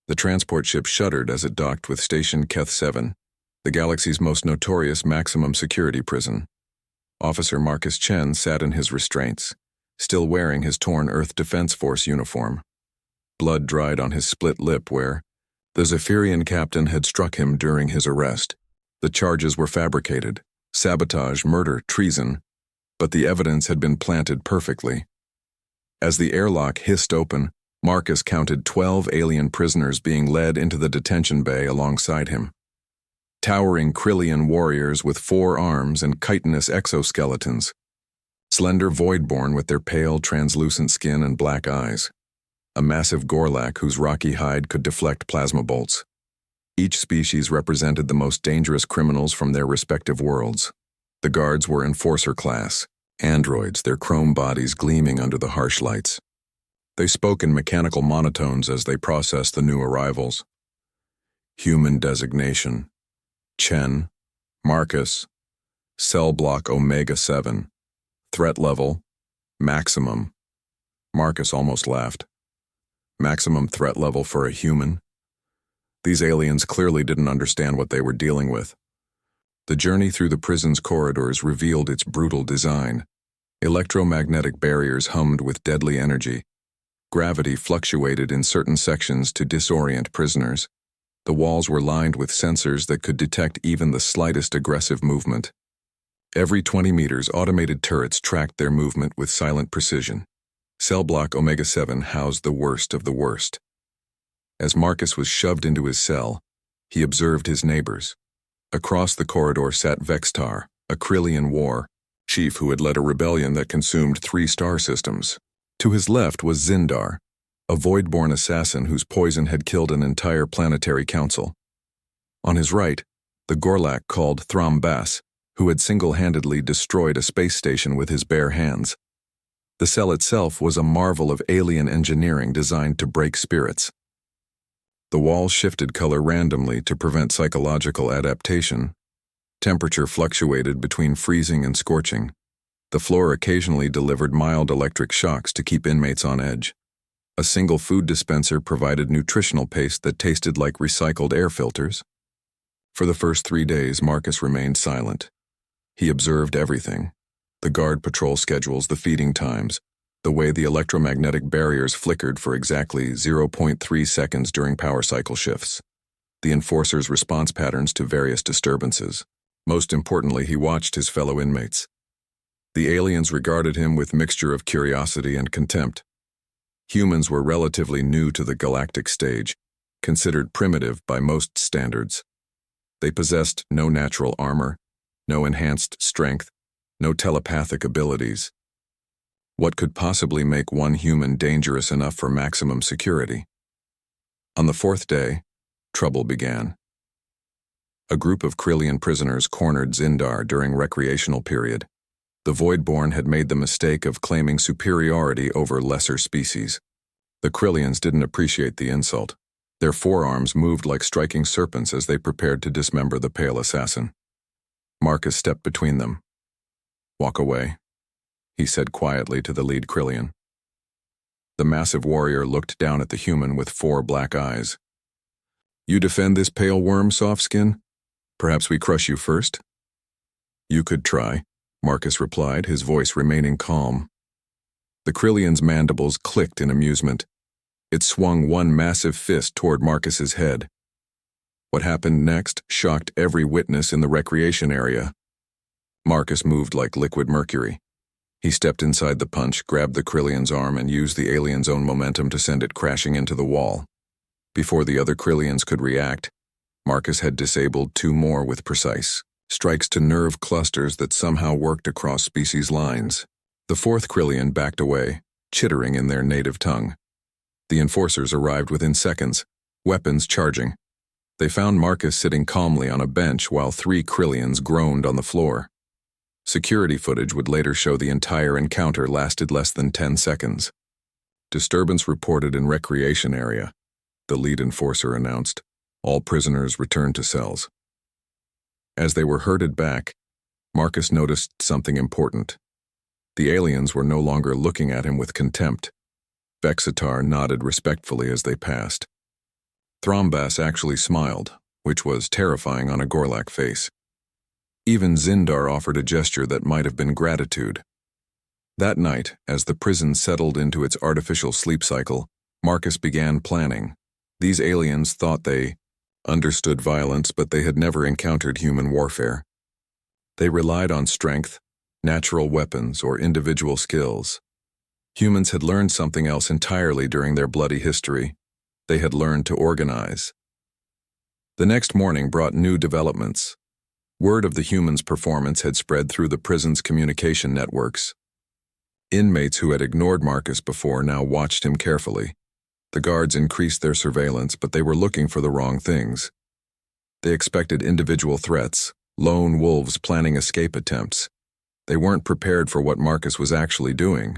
The transport ship shuddered as it docked with Station Keth 7, the galaxy's most notorious maximum security prison. Officer Marcus Chen sat in his restraints, still wearing his torn Earth Defense Force uniform. Blood dried on his split lip where the Zephyrian captain had struck him during his arrest. The charges were fabricated: sabotage, murder, treason, but the evidence had been planted perfectly. As the airlock hissed open, Marcus counted 12 alien prisoners being led into the detention bay alongside him. Towering Krillian warriors with 4 arms and chitinous exoskeletons. Slender Voidborn with their pale, translucent skin and black eyes. A massive Gorlak whose rocky hide could deflect plasma bolts. Each species represented the most dangerous criminals from their respective worlds. The guards were Enforcer class, androids, their chrome bodies gleaming under the harsh lights. They spoke in mechanical monotones as they processed the new arrivals. Human designation: Chen, Marcus, Cell Block Omega 7, Threat Level, Maximum. Marcus almost laughed. Maximum threat level for a human? These aliens clearly didn't understand what they were dealing with. The journey through the prison's corridors revealed its brutal design. Electromagnetic barriers hummed with deadly energy. Gravity fluctuated in certain sections to disorient prisoners. The walls were lined with sensors that could detect even the slightest aggressive movement. Every 20 meters, automated turrets tracked their movement with silent precision. Cell Block Omega 7 housed the worst of the worst. As Marcus was shoved into his cell, he observed his neighbors. Across the corridor sat Vextar, a Krillian war chief who had led a rebellion that consumed 3 star systems. To his left was Zindar, a Voidborn assassin whose poison had killed an entire planetary council. On his right, the Gorlak called Thrombas, who had single-handedly destroyed a space station with his bare hands. The cell itself was a marvel of alien engineering designed to break spirits. The walls shifted color randomly to prevent psychological adaptation. Temperature fluctuated between freezing and scorching. The floor occasionally delivered mild electric shocks to keep inmates on edge. A single food dispenser provided nutritional paste that tasted like recycled air filters. For the first 3 days, Marcus remained silent. He observed everything: the guard patrol schedules, the feeding times, the way the electromagnetic barriers flickered for exactly 0.3 seconds during power cycle shifts, the enforcer's response patterns to various disturbances. Most importantly, he watched his fellow inmates. The aliens regarded him with mixture of curiosity and contempt. Humans were relatively new to the galactic stage, considered primitive by most standards. They possessed no natural armor, no enhanced strength, no telepathic abilities. What could possibly make one human dangerous enough for maximum security? On the 4th day, trouble began. A group of Krillian prisoners cornered Zindar during recreational period. The Voidborn had made the mistake of claiming superiority over lesser species. The Krillians didn't appreciate the insult. Their forearms moved like striking serpents as they prepared to dismember the pale assassin. Marcus stepped between them. "Walk away," he said quietly to the lead Krillian. The massive warrior looked down at the human with 4 black eyes. "You defend this pale worm, Softskin? Perhaps we crush you first?" "You could try," Marcus replied, his voice remaining calm. The Krillian's mandibles clicked in amusement. It swung one massive fist toward Marcus's head. What happened next shocked every witness in the recreation area. Marcus moved like liquid mercury. He stepped inside the punch, grabbed the Krillian's arm, and used the alien's own momentum to send it crashing into the wall. Before the other Krillians could react, Marcus had disabled 2 more with precise strikes to nerve clusters that somehow worked across species lines. The 4th Krillian backed away, chittering in their native tongue. The enforcers arrived within seconds, weapons charging. They found Marcus sitting calmly on a bench while 3 Krillians groaned on the floor. Security footage would later show the entire encounter lasted less than 10 seconds. "Disturbance reported in recreation area," the lead enforcer announced. "All prisoners returned to cells." As they were herded back, Marcus noticed something important. The aliens were no longer looking at him with contempt. Vexitar nodded respectfully as they passed. Thrombas actually smiled, which was terrifying on a Gorlak face. Even Zindar offered a gesture that might have been gratitude. That night, as the prison settled into its artificial sleep cycle, Marcus began planning. These aliens thought they understood violence, but they had never encountered human warfare. They relied on strength, natural weapons, or individual skills. Humans had learned something else entirely during their bloody history. They had learned to organize. The next morning brought new developments. Word of the humans' performance had spread through the prison's communication networks. Inmates who had ignored Marcus before now watched him carefully. The guards increased their surveillance, but they were looking for the wrong things. They expected individual threats, lone wolves planning escape attempts. They weren't prepared for what Marcus was actually doing.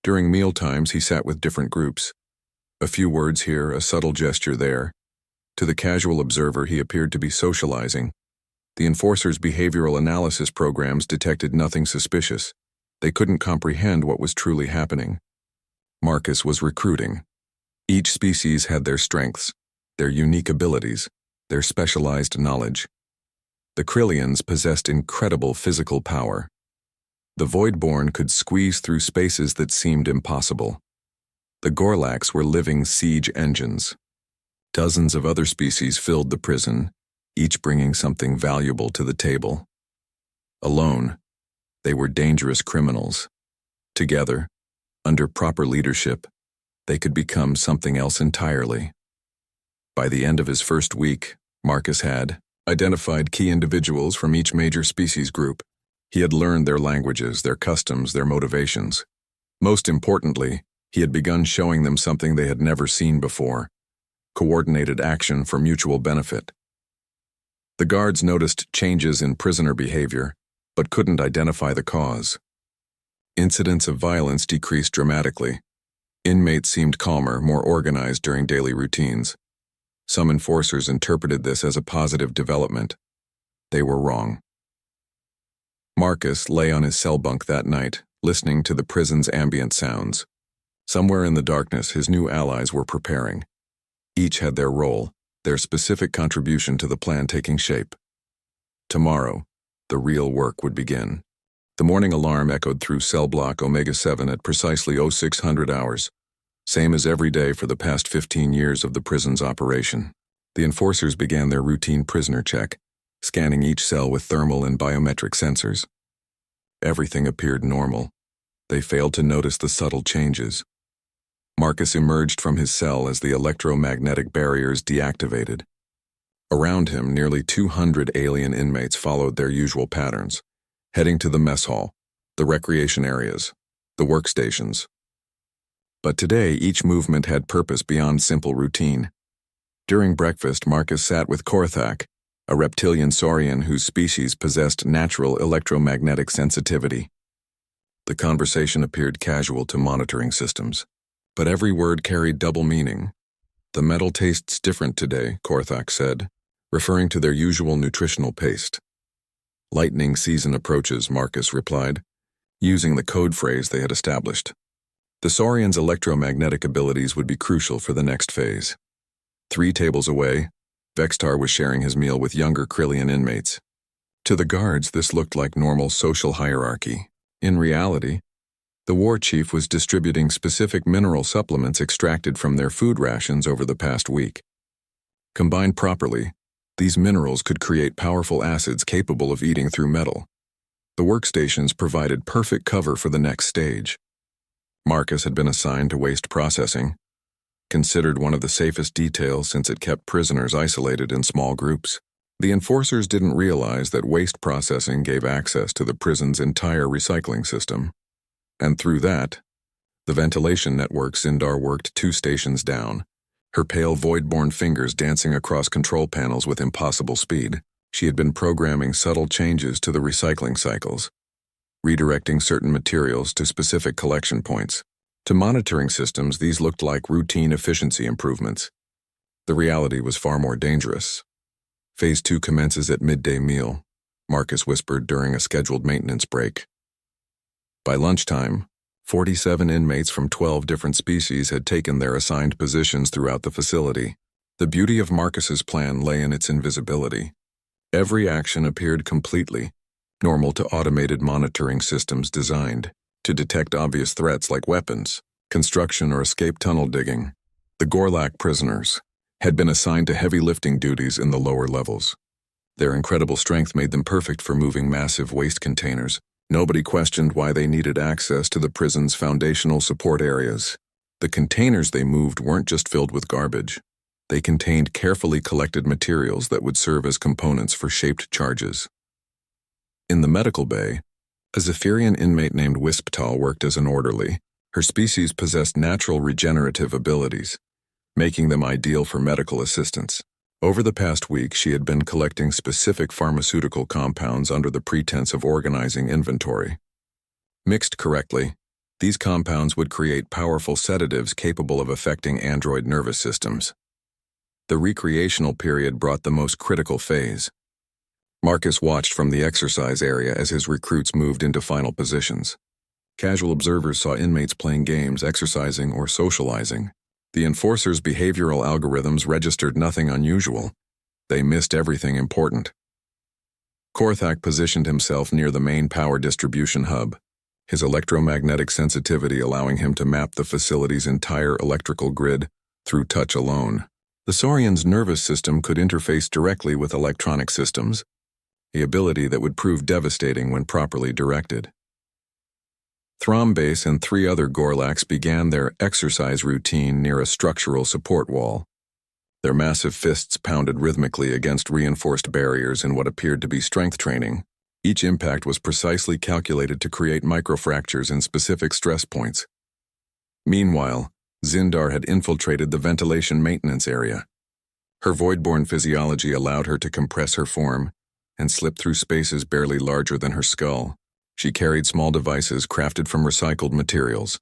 During mealtimes, he sat with different groups. A few words here, a subtle gesture there. To the casual observer, he appeared to be socializing. The enforcers' behavioral analysis programs detected nothing suspicious. They couldn't comprehend what was truly happening. Marcus was recruiting. Each species had their strengths, their unique abilities, their specialized knowledge. The Krillians possessed incredible physical power. The Voidborn could squeeze through spaces that seemed impossible. The Gorlaks were living siege engines. Dozens of other species filled the prison, each bringing something valuable to the table. Alone, they were dangerous criminals. Together, under proper leadership, they could become something else entirely. By the end of his first week, Marcus had identified key individuals from each major species group. He had learned their languages, their customs, their motivations. Most importantly, he had begun showing them something they had never seen before: coordinated action for mutual benefit. The guards noticed changes in prisoner behavior, but couldn't identify the cause. Incidents of violence decreased dramatically. Inmates seemed calmer, more organized during daily routines. Some enforcers interpreted this as a positive development. They were wrong. Marcus lay on his cell bunk that night, listening to the prison's ambient sounds. Somewhere in the darkness, his new allies were preparing. Each had their role, their specific contribution to the plan taking shape. Tomorrow, the real work would begin. The morning alarm echoed through cell block Omega-7 at precisely 0600 hours, same as every day for the past 15 years of the prison's operation. The enforcers began their routine prisoner check, scanning each cell with thermal and biometric sensors. Everything appeared normal. They failed to notice the subtle changes. Marcus emerged from his cell as the electromagnetic barriers deactivated. Around him, nearly 200 alien inmates followed their usual patterns, heading to the mess hall, the recreation areas, the workstations. But today, each movement had purpose beyond simple routine. During breakfast, Marcus sat with Korthak, a reptilian saurian whose species possessed natural electromagnetic sensitivity. The conversation appeared casual to monitoring systems, but every word carried double meaning. "The metal tastes different today," Korthak said, referring to their usual nutritional paste. "Lightning season approaches," Marcus replied, using the code phrase they had established. The saurian's electromagnetic abilities would be crucial for the next phase. 3 tables away, Vextar was sharing his meal with younger Krillian inmates. To the guards, this looked like normal social hierarchy. In reality, the war chief was distributing specific mineral supplements extracted from their food rations over the past week. Combined properly, these minerals could create powerful acids capable of eating through metal. The workstations provided perfect cover for the next stage. Marcus had been assigned to waste processing, considered one of the safest details since it kept prisoners isolated in small groups. The enforcers didn't realize that waste processing gave access to the prison's entire recycling system. And through that, the ventilation network Sindar worked 2 stations down, her pale void-born fingers dancing across control panels with impossible speed. She had been programming subtle changes to the recycling cycles, redirecting certain materials to specific collection points. To monitoring systems, these looked like routine efficiency improvements. The reality was far more dangerous. Phase 2 commences at midday meal, Marcus whispered during a scheduled maintenance break. By lunchtime, 47 inmates from 12 different species had taken their assigned positions throughout the facility. The beauty of Marcus's plan lay in its invisibility. Every action appeared completely normal to automated monitoring systems designed to detect obvious threats like weapons, construction, or escape tunnel digging. The Gorlak prisoners had been assigned to heavy lifting duties in the lower levels. Their incredible strength made them perfect for moving massive waste containers. Nobody questioned why they needed access to the prison's foundational support areas. The containers they moved weren't just filled with garbage. They contained carefully collected materials that would serve as components for shaped charges. In the medical bay, a Zephyrian inmate named Wisptal worked as an orderly. Her species possessed natural regenerative abilities, making them ideal for medical assistance. Over the past week, she had been collecting specific pharmaceutical compounds under the pretense of organizing inventory. Mixed correctly, these compounds would create powerful sedatives capable of affecting android nervous systems. The recreational period brought the most critical phase. Marcus watched from the exercise area as his recruits moved into final positions. Casual observers saw inmates playing games, exercising, or socializing. The enforcers' behavioral algorithms registered nothing unusual. They missed everything important. Korthak positioned himself near the main power distribution hub, his electromagnetic sensitivity allowing him to map the facility's entire electrical grid through touch alone. The Saurian's nervous system could interface directly with electronic systems, the ability that would prove devastating when properly directed. Thrombase and 3 other Gorlaks began their exercise routine near a structural support wall. Their massive fists pounded rhythmically against reinforced barriers in what appeared to be strength training. Each impact was precisely calculated to create microfractures in specific stress points. Meanwhile, Zindar had infiltrated the ventilation maintenance area. Her void-born physiology allowed her to compress her form and slip through spaces barely larger than her skull. She carried small devices crafted from recycled materials,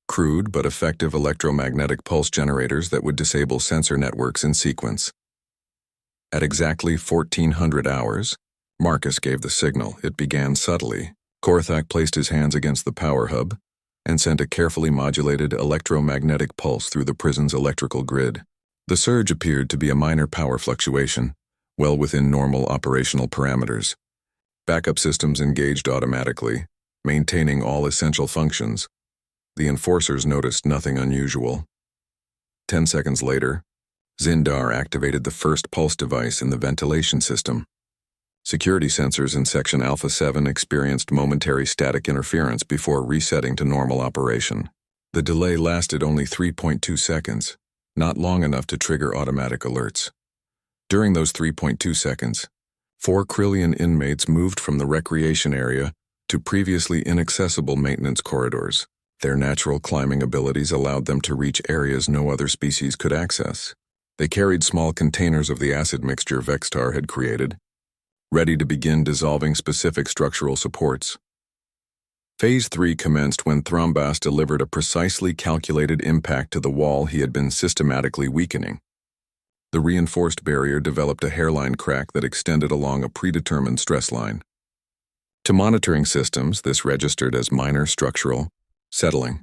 crude but effective electromagnetic pulse generators that would disable sensor networks in sequence. At exactly 1400 hours, Marcus gave the signal. It began subtly. Korthak placed his hands against the power hub and sent a carefully modulated electromagnetic pulse through the prison's electrical grid. The surge appeared to be a minor power fluctuation, well within normal operational parameters. Backup systems engaged automatically, maintaining all essential functions. The enforcers noticed nothing unusual. 10 seconds later, Zindar activated the first pulse device in the ventilation system. Security sensors in Section Alpha 7 experienced momentary static interference before resetting to normal operation. The delay lasted only 3.2 seconds, not long enough to trigger automatic alerts. During those 3.2 seconds, 4 Krillian inmates moved from the recreation area to previously inaccessible maintenance corridors. Their natural climbing abilities allowed them to reach areas no other species could access. They carried small containers of the acid mixture Vextar had created, ready to begin dissolving specific structural supports. Phase 3 commenced when Thrombas delivered a precisely calculated impact to the wall he had been systematically weakening. The reinforced barrier developed a hairline crack that extended along a predetermined stress line. To monitoring systems, this registered as minor structural settling,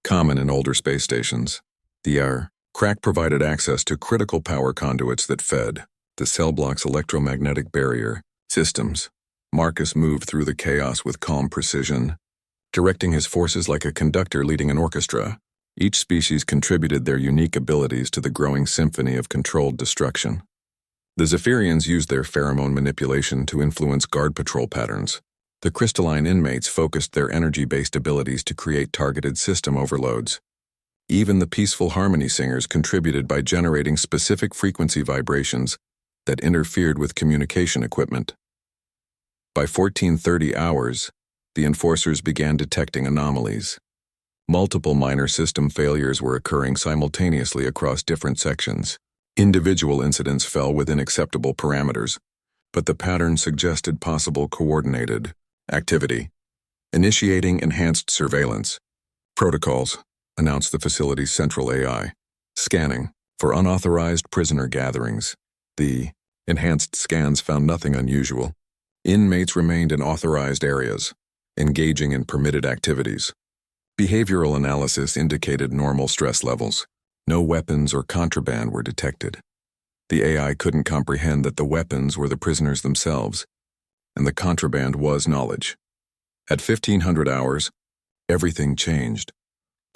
common in older space stations. The crack provided access to critical power conduits that fed the cell block's electromagnetic barrier systems. Marcus moved through the chaos with calm precision, directing his forces like a conductor leading an orchestra. Each species contributed their unique abilities to the growing symphony of controlled destruction. The Zephyrians used their pheromone manipulation to influence guard patrol patterns. The crystalline inmates focused their energy-based abilities to create targeted system overloads. Even the peaceful harmony singers contributed by generating specific frequency vibrations that interfered with communication equipment. By 1430 hours, the enforcers began detecting anomalies. Multiple minor system failures were occurring simultaneously across different sections. Individual incidents fell within acceptable parameters, but the pattern suggested possible coordinated activity. Initiating enhanced surveillance. Protocols, announced the facility's central AI. Scanning for unauthorized prisoner gatherings. The enhanced scans found nothing unusual. Inmates remained in authorized areas, engaging in permitted activities. Behavioral analysis indicated normal stress levels. No weapons or contraband were detected. The AI couldn't comprehend that the weapons were the prisoners themselves, and the contraband was knowledge. At 1500 hours, everything changed.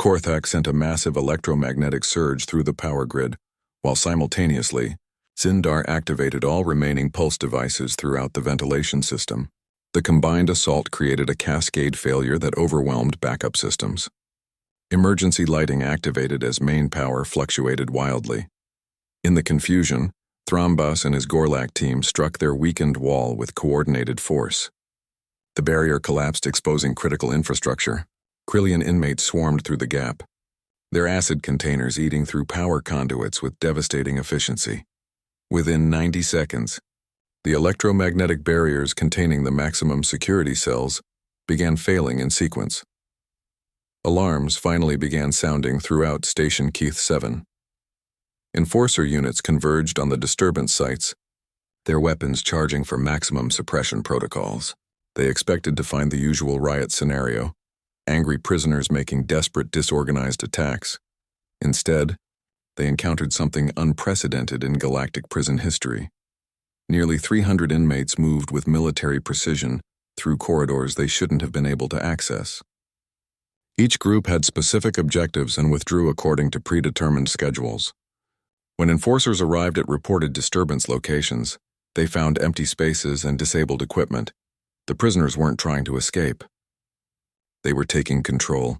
Korthak sent a massive electromagnetic surge through the power grid, while simultaneously, Zindar activated all remaining pulse devices throughout the ventilation system. The combined assault created a cascade failure that overwhelmed backup systems. Emergency lighting activated as main power fluctuated wildly. In the confusion, Thrombus and his Gorlak team struck their weakened wall with coordinated force. The barrier collapsed, exposing critical infrastructure. Krillian inmates swarmed through the gap, their acid containers eating through power conduits with devastating efficiency. Within 90 seconds, the electromagnetic barriers containing the maximum security cells began failing in sequence. Alarms finally began sounding throughout Station Keith 7. Enforcer units converged on the disturbance sites, their weapons charging for maximum suppression protocols. They expected to find the usual riot scenario, angry prisoners making desperate, disorganized attacks. Instead, they encountered something unprecedented in galactic prison history. Nearly 300 inmates moved with military precision through corridors they shouldn't have been able to access. Each group had specific objectives and withdrew according to predetermined schedules. When enforcers arrived at reported disturbance locations, they found empty spaces and disabled equipment. The prisoners weren't trying to escape. They were taking control.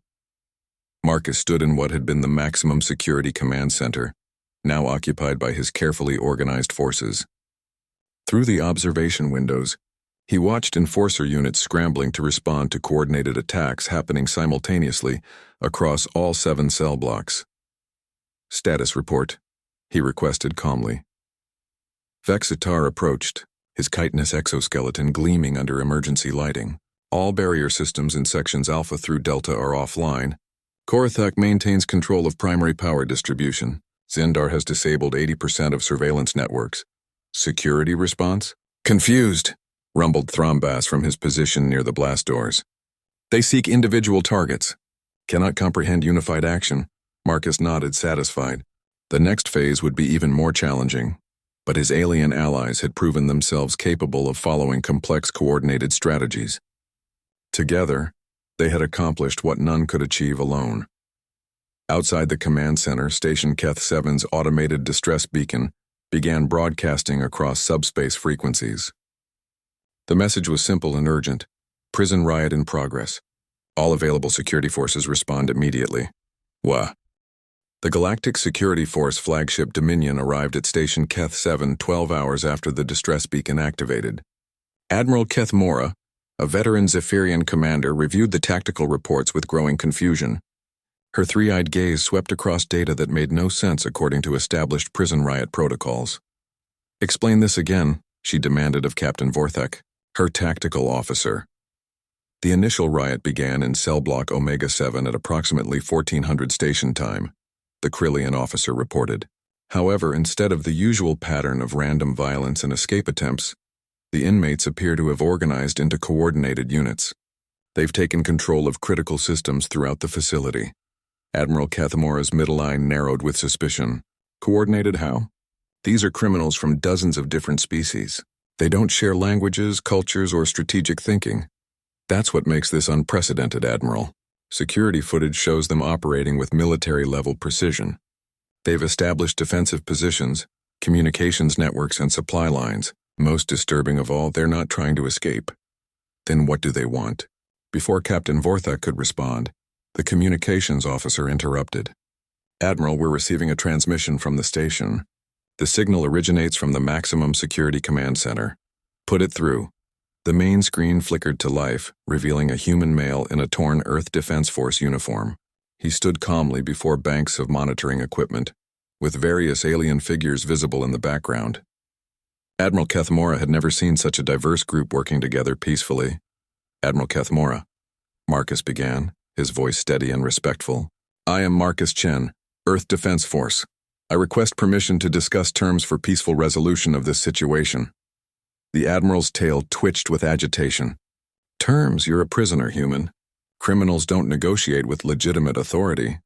Marcus stood in what had been the maximum security command center, now occupied by his carefully organized forces. Through the observation windows, he watched enforcer units scrambling to respond to coordinated attacks happening simultaneously across all 7 cell blocks. "Status report," he requested calmly. Vexitar approached, his chitinous exoskeleton gleaming under emergency lighting. "All barrier systems in sections Alpha through Delta are offline. Korthak maintains control of primary power distribution. Zindar has disabled 80% of surveillance networks. Security response?" "Confused," rumbled Thrombas from his position near the blast doors. "They seek individual targets. Cannot comprehend unified action." Marcus nodded, satisfied. The next phase would be even more challenging, but his alien allies had proven themselves capable of following complex coordinated strategies. Together, they had accomplished what none could achieve alone. Outside the command center, Station Keth 7's automated distress beacon began broadcasting across subspace frequencies. The message was simple and urgent. "Prison riot in progress. All available security forces respond immediately." Wah. The Galactic Security Force flagship Dominion arrived at Station Keth 7 12 hours after the distress beacon activated. Admiral Keth Mora, a veteran Zephyrian commander, reviewed the tactical reports with growing confusion. Her three-eyed gaze swept across data that made no sense according to established prison riot protocols. "Explain this again," she demanded of Captain Vorthek, her tactical officer. The initial riot began in cell block Omega 7 at approximately 1400 station time, the Krillian officer reported. However, instead of the usual pattern of random violence and escape attempts, the inmates appear to have organized into coordinated units. They've taken control of critical systems throughout the facility. Admiral Cathamora's middle eye narrowed with suspicion. "Coordinated how?" "These are criminals from dozens of different species. They don't share languages, cultures, or strategic thinking. That's what makes this unprecedented, Admiral. Security footage shows them operating with military-level precision. They've established defensive positions, communications networks, and supply lines. Most disturbing of all, they're not trying to escape." "Then what do they want?" Before Captain Vorthek could respond, the communications officer interrupted. "Admiral, we're receiving a transmission from the station. The signal originates from the Maximum Security Command Center. Put it through." The main screen flickered to life, revealing a human male in a torn Earth Defense Force uniform. He stood calmly before banks of monitoring equipment, with various alien figures visible in the background. Admiral Kethmora had never seen such a diverse group working together peacefully. "Admiral Kethmora," Marcus began, his voice steady and respectful. "I am Marcus Chen, Earth Defense Force. I request permission to discuss terms for peaceful resolution of this situation." The Admiral's tail twitched with agitation. "Terms? You're a prisoner, human. Criminals don't negotiate with legitimate authority."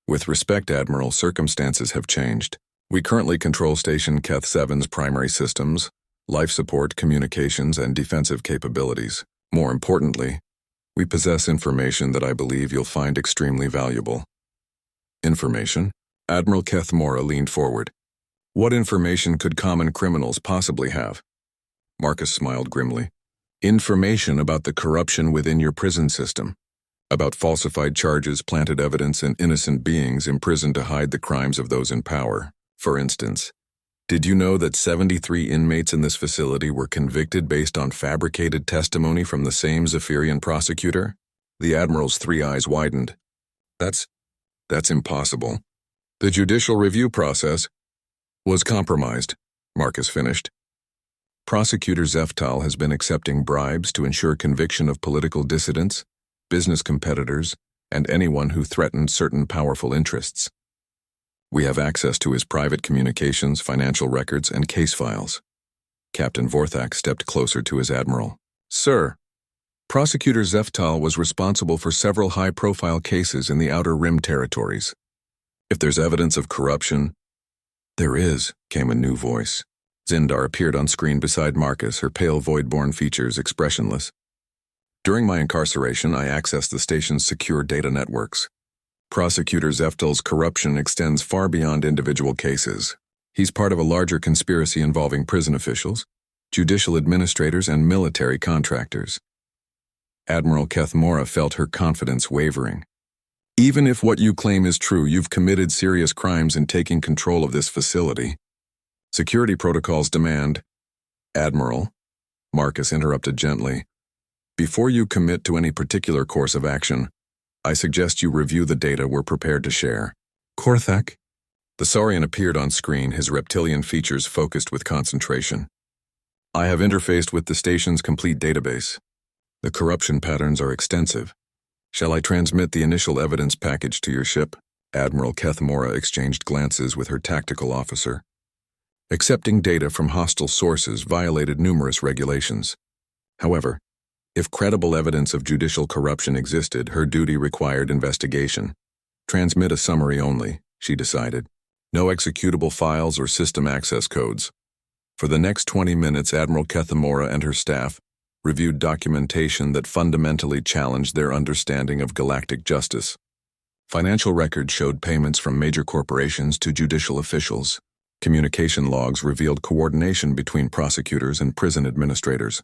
"With respect, Admiral, circumstances have changed. We currently control Station Keth 7's primary systems, life support, communications, and defensive capabilities. More importantly, we possess information that I believe you'll find extremely valuable. Information? Admiral Keth Mora leaned forward. What information could common criminals possibly have? Marcus smiled grimly. Information about the corruption within your prison system. About falsified charges, planted evidence, and innocent beings imprisoned to hide the crimes of those in power. For instance, did you know that 73 inmates in this facility were convicted based on fabricated testimony from the same Zephyrian prosecutor? The Admiral's three eyes widened. That's impossible. The judicial review process was compromised, Marcus finished. Prosecutor Zeftal has been accepting bribes to ensure conviction of political dissidents, business competitors, and anyone who threatened certain powerful interests. We have access to his private communications, financial records, and case files. Captain Vorthak stepped closer to his admiral. Sir, Prosecutor Zeftal was responsible for several high-profile cases in the Outer Rim territories. If there's evidence of corruption— There is, came a new voice. Zindar appeared on screen beside Marcus, her pale void-born features expressionless. During my incarceration, I accessed the station's secure data networks. Prosecutor Zeftal's corruption extends far beyond individual cases. He's part of a larger conspiracy involving prison officials, judicial administrators, and military contractors. Admiral Keth Mora felt her confidence wavering. Even if what you claim is true, you've committed serious crimes in taking control of this facility. Security protocols demand— Admiral, Marcus interrupted gently, before you commit to any particular course of action, I suggest you review the data we're prepared to share. Korthak? The Saurian appeared on screen, his reptilian features focused with concentration. I have interfaced with the station's complete database. The corruption patterns are extensive. Shall I transmit the initial evidence package to your ship? Admiral Keth Mora exchanged glances with her tactical officer. Accepting data from hostile sources violated numerous regulations. However, if credible evidence of judicial corruption existed, her duty required investigation. Transmit a summary only, she decided. No executable files or system access codes. For the next 20 minutes, Admiral Keth Mora and her staff reviewed documentation that fundamentally challenged their understanding of galactic justice. Financial records showed payments from major corporations to judicial officials. Communication logs revealed coordination between prosecutors and prison administrators.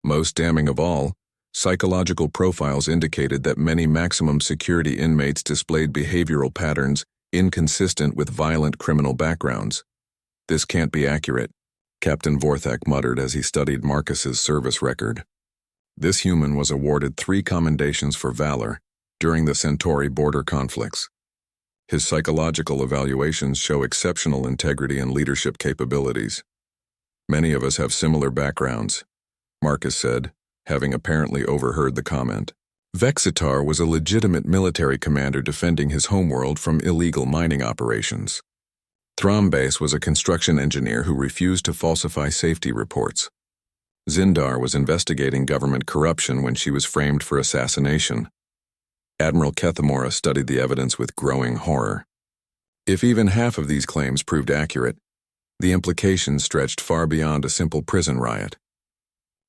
Most damning of all, psychological profiles indicated that many maximum security inmates displayed behavioral patterns inconsistent with violent criminal backgrounds. This can't be accurate, Captain Vorthak muttered as he studied Marcus's service record. This human was awarded 3 commendations for valor during the Centauri border conflicts. His psychological evaluations show exceptional integrity and leadership capabilities. Many of us have similar backgrounds, Marcus said, having apparently overheard the comment. Vexitar was a legitimate military commander defending his homeworld from illegal mining operations. Thrombase was a construction engineer who refused to falsify safety reports. Zindar was investigating government corruption when she was framed for assassination. Admiral Keth Mora studied the evidence with growing horror. If even half of these claims proved accurate, the implications stretched far beyond a simple prison riot.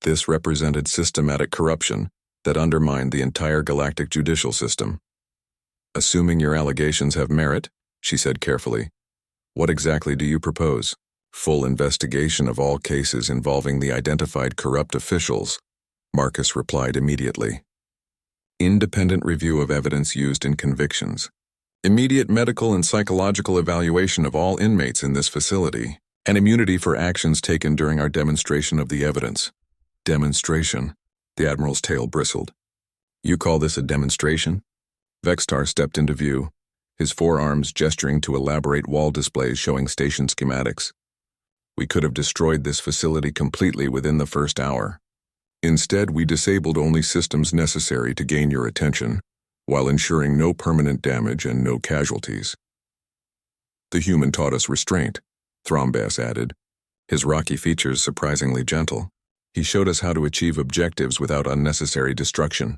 This represented systematic corruption that undermined the entire galactic judicial system. Assuming your allegations have merit, she said carefully, what exactly do you propose? Full investigation of all cases involving the identified corrupt officials, Marcus replied immediately. Independent review of evidence used in convictions. Immediate medical and psychological evaluation of all inmates in this facility, and immunity for actions taken during our demonstration of the evidence. Demonstration? The Admiral's tail bristled. You call this a demonstration? Vextar stepped into view, his forearms gesturing to elaborate wall displays showing station schematics. We could have destroyed this facility completely within the first hour. Instead, we disabled only systems necessary to gain your attention, while ensuring no permanent damage and no casualties. The human taught us restraint, Thrombas added, his rocky features surprisingly gentle. He showed us how to achieve objectives without unnecessary destruction.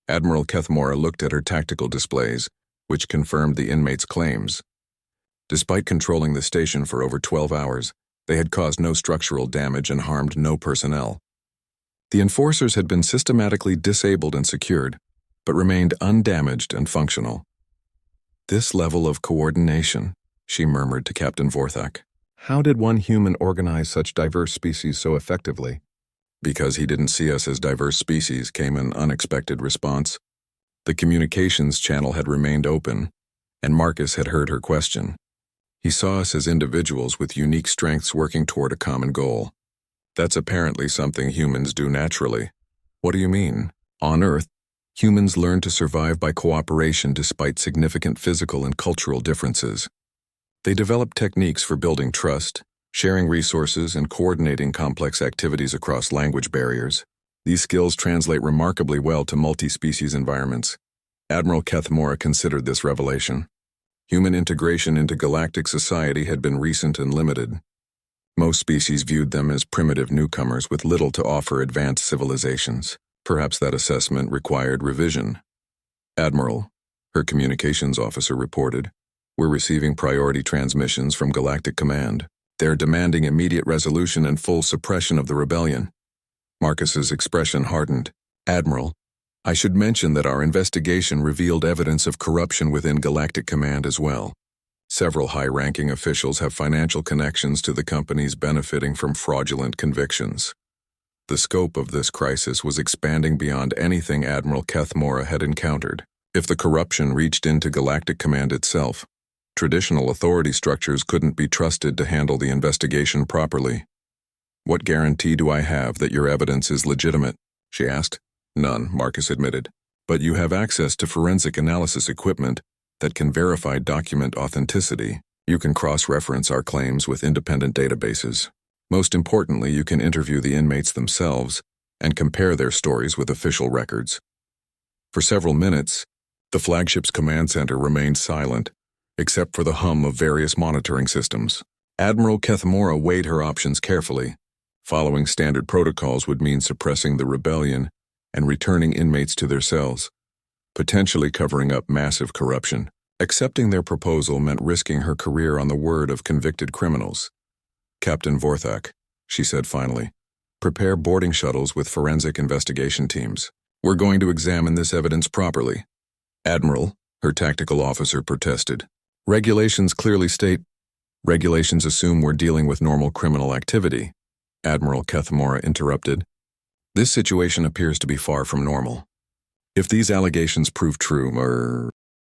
Admiral Keth Mora looked at her tactical displays, which confirmed the inmates' claims. Despite controlling the station for over 12 hours, they had caused no structural damage and harmed no personnel. The enforcers had been systematically disabled and secured, but remained undamaged and functional. "This level of coordination," she murmured to Captain Vorthak. "How did one human organize such diverse species so effectively?" "Because he didn't see us as diverse species," came an unexpected response. The communications channel had remained open, and Marcus had heard her question. "He saw us as individuals with unique strengths working toward a common goal. That's apparently something humans do naturally." "What do you mean?" "On Earth, humans learn to survive by cooperation despite significant physical and cultural differences. They develop techniques for building trust, sharing resources, and coordinating complex activities across language barriers. These skills translate remarkably well to multi-species environments." Admiral Kethmora considered this revelation. Human integration into galactic society had been recent and limited. Most species viewed them as primitive newcomers with little to offer advanced civilizations. Perhaps that assessment required revision. "Admiral," her communications officer reported, "we're receiving priority transmissions from Galactic Command. They're demanding immediate resolution and full suppression of the rebellion." Marcus's expression hardened. "Admiral, I should mention that our investigation revealed evidence of corruption within Galactic Command as well. Several high-ranking officials have financial connections to the companies benefiting from fraudulent convictions." The scope of this crisis was expanding beyond anything Admiral Kethmora had encountered. If the corruption reached into Galactic Command itself, traditional authority structures couldn't be trusted to handle the investigation properly. "What guarantee do I have that your evidence is legitimate?" she asked. "None," Marcus admitted. "But you have access to forensic analysis equipment that can verify document authenticity. You can cross-reference our claims with independent databases. Most importantly, you can interview the inmates themselves and compare their stories with official records." For several minutes, the flagship's command center remained silent, except for the hum of various monitoring systems. Admiral Kethmora weighed her options carefully. Following standard protocols would mean suppressing the rebellion and returning inmates to their cells, potentially covering up massive corruption. Accepting their proposal meant risking her career on the word of convicted criminals. "Captain Vorthak," she said finally, "prepare boarding shuttles with forensic investigation teams. We're going to examine this evidence properly." "Admiral," her tactical officer protested. "Regulations clearly state—" "Regulations assume we're dealing with normal criminal activity," Admiral Kethmora interrupted. "This situation appears to be far from normal. If these allegations prove true,